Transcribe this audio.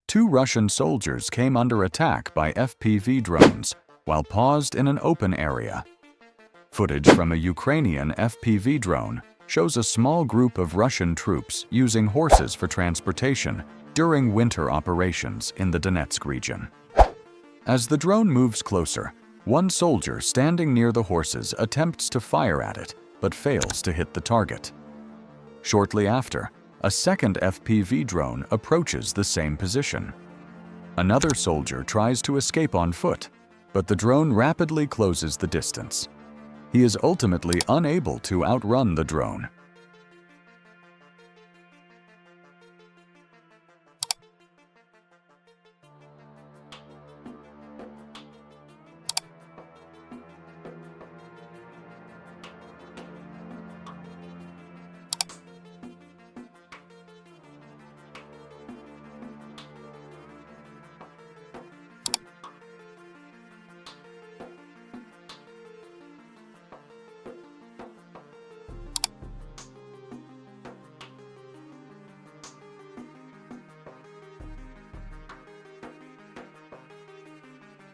Two Russian soldiers came under attack by FPV drones while paused in an open area. Footage from a Ukrainian FPV drone shows a small group of Russian troops using horses for transportation during winter operations in the Donetsk region. As the drone moves closer, one soldier standing near the horses attempts to fire at it, but fails to hit the target. Shortly after, a second FPV drone approaches the same position. Another soldier tries to escape on foot, but the drone rapidly closes the distance. He is ultimately unable to outrun the drone